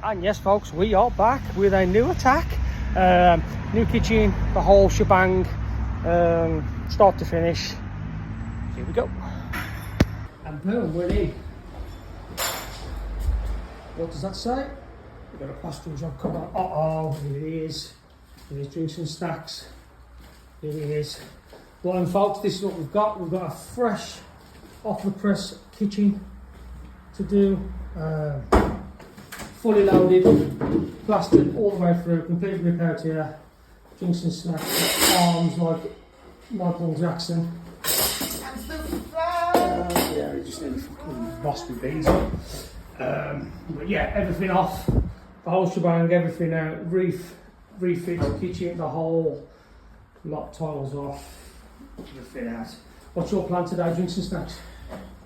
And yes folks, we are back with a new attack. New kitchen, the whole shebang, start to finish. Here we go. And boom, we're in. What does that say? We've got a plastering job coming on. Uh-oh, here it is. Here's drinks and snacks. Here it is. Well, and folks, this is what we've got. We've got a fresh, off the press kitchen to do. Fully loaded, plastered all the way through, completely repaired here. Drinks and snacks, arms like Michael Jackson. Yeah, we just need a fucking boss with beads on. But yeah, everything off, the whole shebang, everything out, refit the kitchen, the whole lot, tiles off, everything out. What's your plan today, drinks and snacks?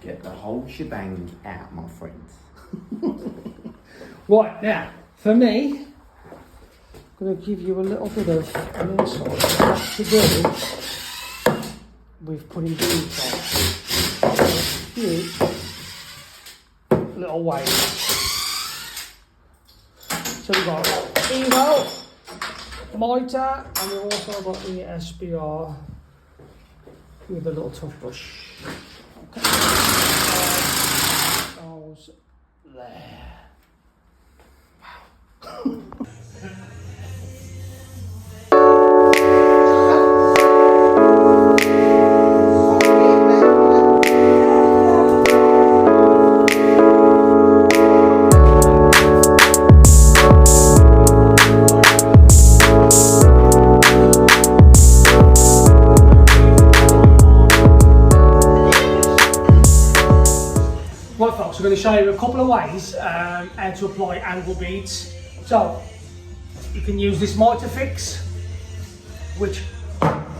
Get the whole shebang out, my friends. Right, now, for me, I'm going to give you a little bit of an insight what to do with putting beads on. A few little ways. So we've got Evo, Mitre, and we've also got the SBR with a little tough brush. Okay. Those there. Right folks, we're going to show you a couple of ways how to apply angle beads. So, you can use this Mitre fix, which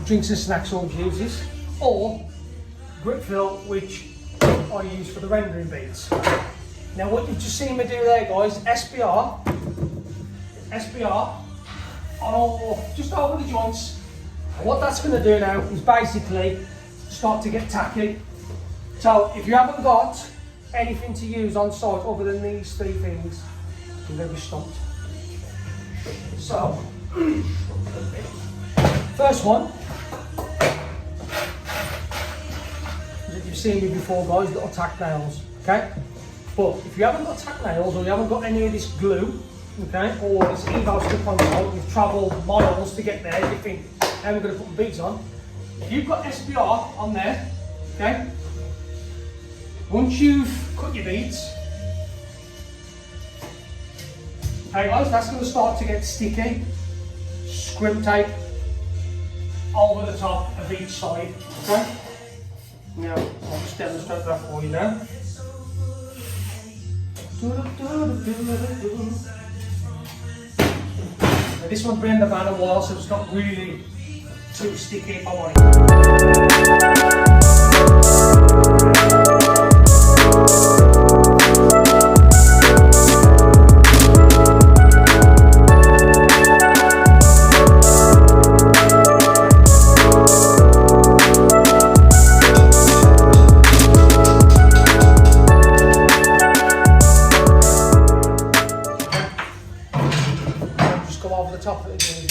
Drinks and Snacks always uses, or grip fill, which I use for the rendering beads. Now what you've just seen me do there guys, SBR on all, just over the joints. And what that's going to do now is basically start to get tacky. So if you haven't got anything to use on site other than these three things, you're going to be stumped. So, first one, as you've seen me before guys, little tack nails, okay? But if you haven't got tack nails or you haven't got any of this glue, okay, or this Evo strip on top, you've travelled miles to get there, you think, how am I going to put the beads on? If you've got SBR on there, okay, once you've cut your beads, okay guys, that's going to start to get sticky. Scrim tape over the top of each side, okay? Now, I'll just demonstrate that for you now. Now this one's been in the van a while, so it's not really too sticky if I want it. Over the top of it again.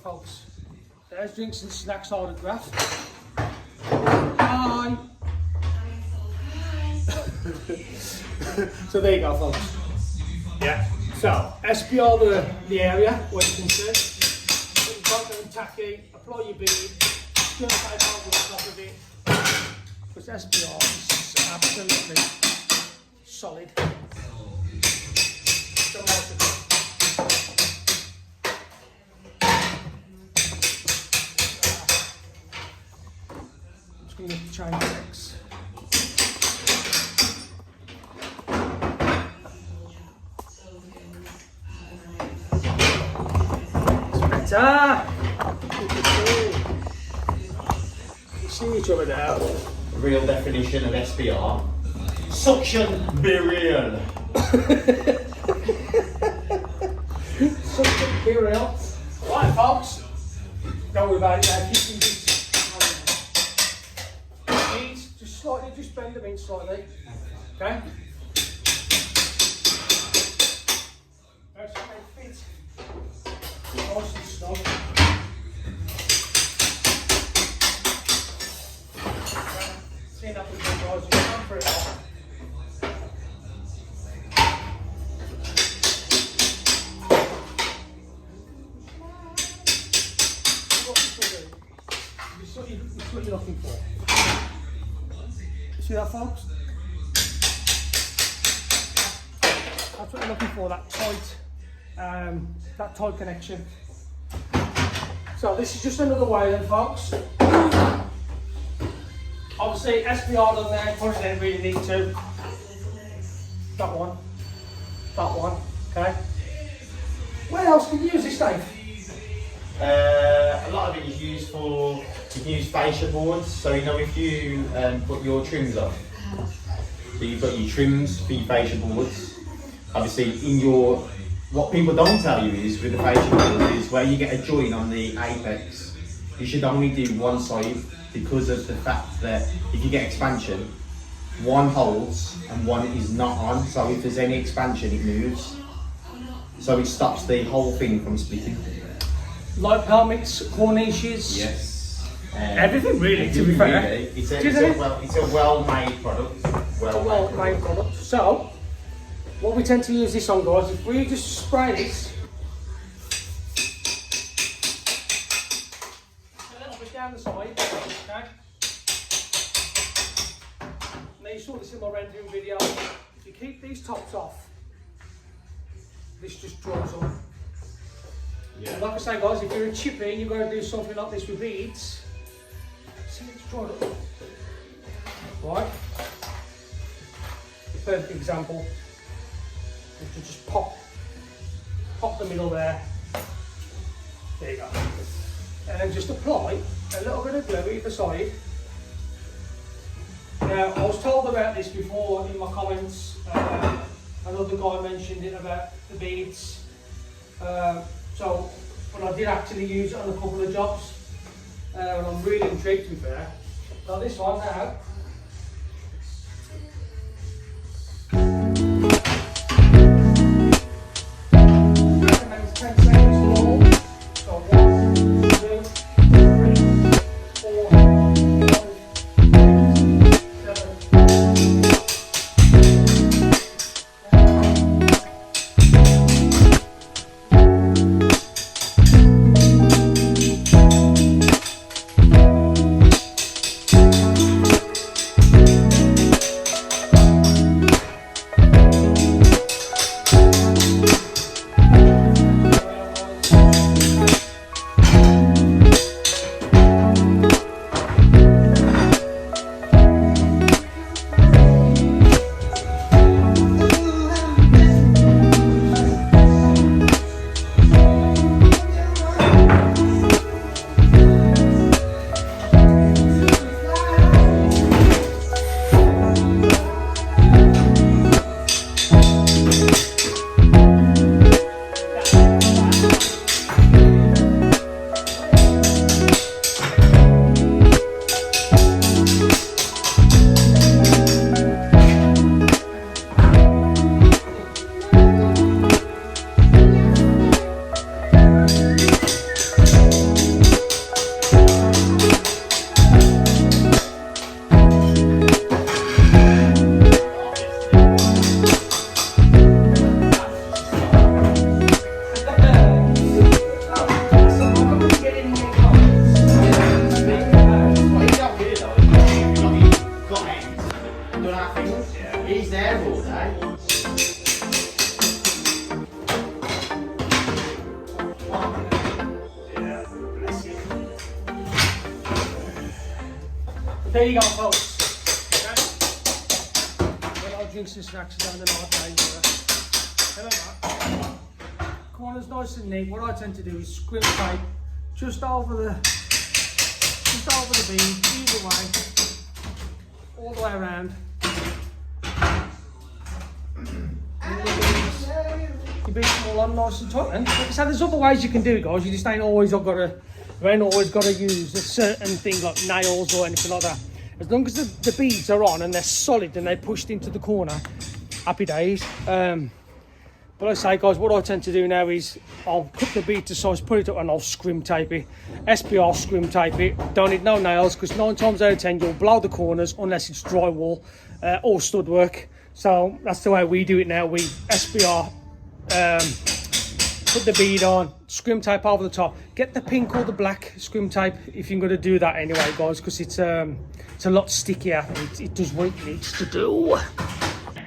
folks. There's Drinks and Snacks autograph. Hi. So there you go, folks. Yeah. So SPR the area where you can see. Put your bottom and tacky, apply your bead, turn the tape over the top of it. Because SPR is absolutely solid. So much of it. I'm just going to change X. You see each other now. The real definition of SBR. Suction be real. Suction be real. Right, folks. Don't worry about it now. Keep these just bend them in slightly. Okay? That's how they fit. Nice and snug. See that with the guys, you can for it all. This is what you're looking for. See that, folks? That's what you're looking for, that tight connection. So this is just another way then, folks. Obviously SPR on there, probably don't really need to. That one, okay. Where else can you use this, Dave? A lot of it is used for, you can use fascia boards, so you know if you put your trims on, so you've got your trims for your fascia boards, obviously in your, what people don't tell you is with the fascia boards is where you get a joint on the apex, you should only do one side because of the fact that if you get expansion, one holds and one is not on, so if there's any expansion it moves, so it stops the whole thing from splitting. Like helmets, corniches. Yes. Everything really, to be fair. Really. It's a well-made product. Well-made product. So, what we tend to use this on, guys, if we just spray this a little bit down the side, okay? Now you saw this in my rendering video. If you keep these tops off, this just draws up. Yeah. And like I say, guys, if you're a chippy and you're going to do something like this with beads, see, it's drawn up. Right? The perfect example is to just pop the middle there. There you go. And then just apply a little bit of glue either side. Now, I was told about this before in my comments. Another guy mentioned it about the beads. So, but I did actually use it on a couple of jobs, and I'm really intrigued to be fair. So this one now. Recommends 10 seconds long. So 1, 2, 3, 4, 5, 7. done our thing. He's there all day. There you go, folks. Okay. Well, I'll drink some snacks down the night. Corner's nice and neat. What I tend to do is scrim tape just over the beam, either way, all the way around. You beat them all on nice and tight. And so there's other ways you can do it, guys. You just ain't always got to use a certain thing like nails or anything like that. As long as the beads are on and they're solid and they're pushed into the corner, happy days. But I say, guys, what I tend to do now is I'll cut the bead to size, put it up, and I'll scrim tape it. SBR scrim tape it. Don't need no nails, because 9 times out of 10 you'll blow the corners unless it's drywall or stud work. So that's the way we do it now. We SBR, put the bead on, scrim tape over the top. Get the pink or the black scrim tape if you're going to do that anyway, guys, because it's a lot stickier. It does what it needs to do.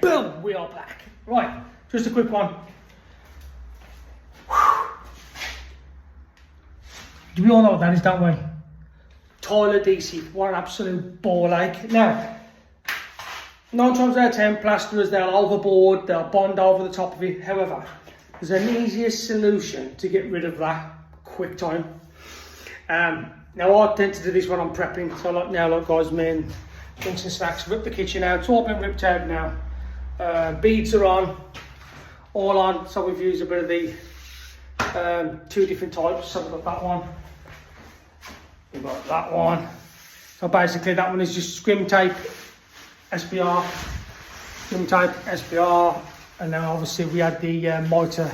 Boom, we are back. Right. Just a quick one. Do we all know what that is, don't we? Tile adhesive. What an absolute ball ache. Now, 9 times out of 10, plasterers, they'll overboard, they'll bond over the top of it. However, there's an easier solution to get rid of that quick time. Now, I tend to do this when I'm prepping. So, like guys, me and drinks and snacks, rip the kitchen out. It's all been ripped out now. Beads are on. All on, so we've used a bit of the 2 different types. So we've got that one, we've got that one. So basically that one is just scrim tape, SBR, scrim tape, SBR, and then obviously we had the mitre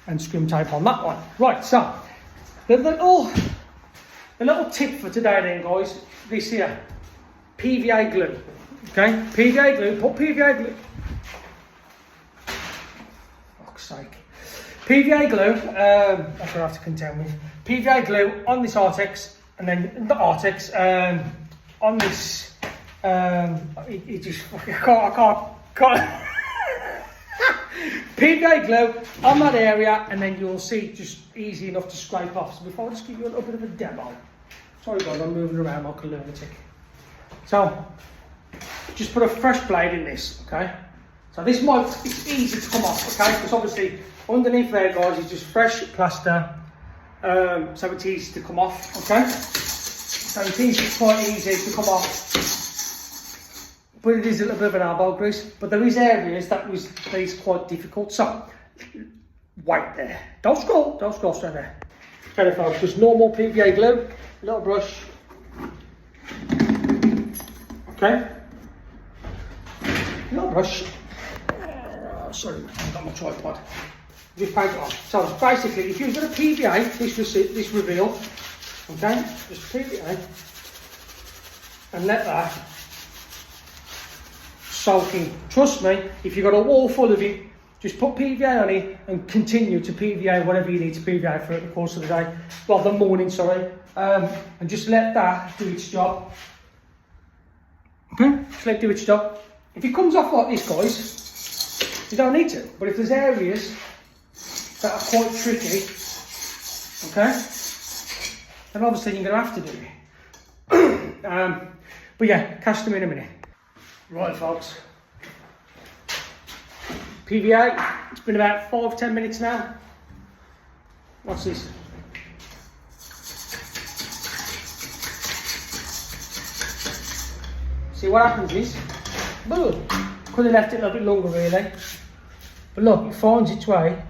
and scrim tape on that one. Right, so the little tip for today then, guys, this here, PVA glue, okay? PVA glue, put PVA glue, sake. PVA glue, I'm going to have to contend with PVA glue on this Artex, and then the Artex on this. It just I can't. PVA glue on that area, and then you'll see just easy enough to scrape off. So before I just give you a little bit of a demo. Sorry guys, I'm moving around like a lunatic. So just put a fresh blade in this, okay? So this it's easy to come off, okay? Because obviously underneath there, guys, is just fresh plaster, so it's easy to come off, okay? So it's quite easy to come off, but it is a little bit of an elbow grease. But there is areas that is quite difficult. So wait there, don't scroll straight there. Okay, folks, just normal PVA glue, little brush, okay? Little brush. Sorry, I've got my tripod. Just paint it off. So basically, if you've got a PVA, this reveal, okay, just PVA, and let that soak in. Trust me, if you've got a wall full of it, just put PVA on it and continue to PVA whatever you need to PVA throughout the course of the day, well, the morning, sorry, and just let that do its job. Okay, just let it do its job. If it comes off like this, guys, you don't need to, but if there's areas that are quite tricky, okay, then obviously you're going to have to do it. But yeah, catch them in a minute. Right, folks. PVA, it's been about 5-10 minutes now. What's this? See what happens is, boom. Could have left it a little bit longer really, but look, it finds its way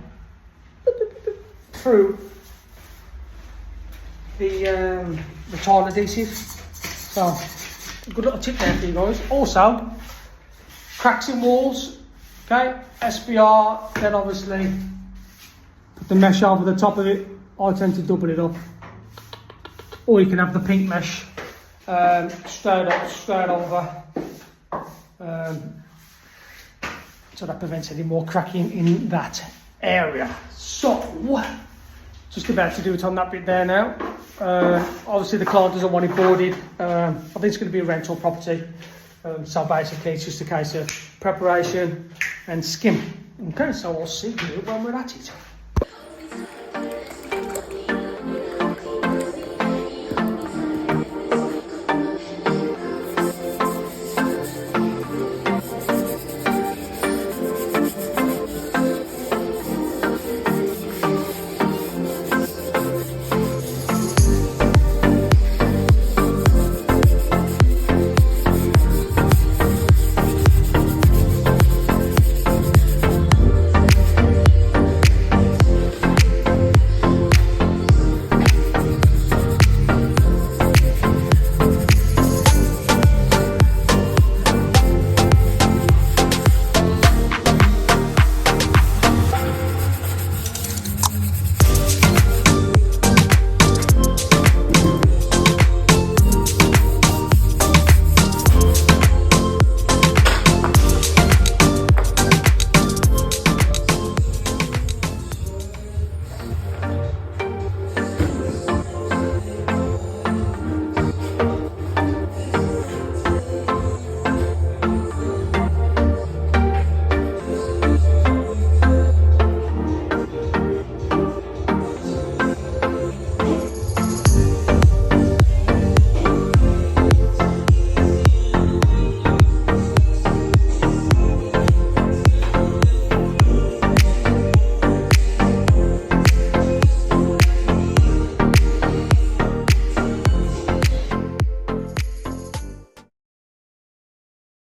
through the tile adhesive. So, good little tip there for you guys. Also, cracks in walls, okay, SBR, then obviously put the mesh over the top of it. I tend to double it up, or you can have the pink mesh straight over. So that prevents any more cracking in that area. So, just about to do it on that bit there now. Obviously the client doesn't want it boarded. I think it's going to be a rental property. So basically it's just a case of preparation and skim. Okay, so I'll see you when we're at it.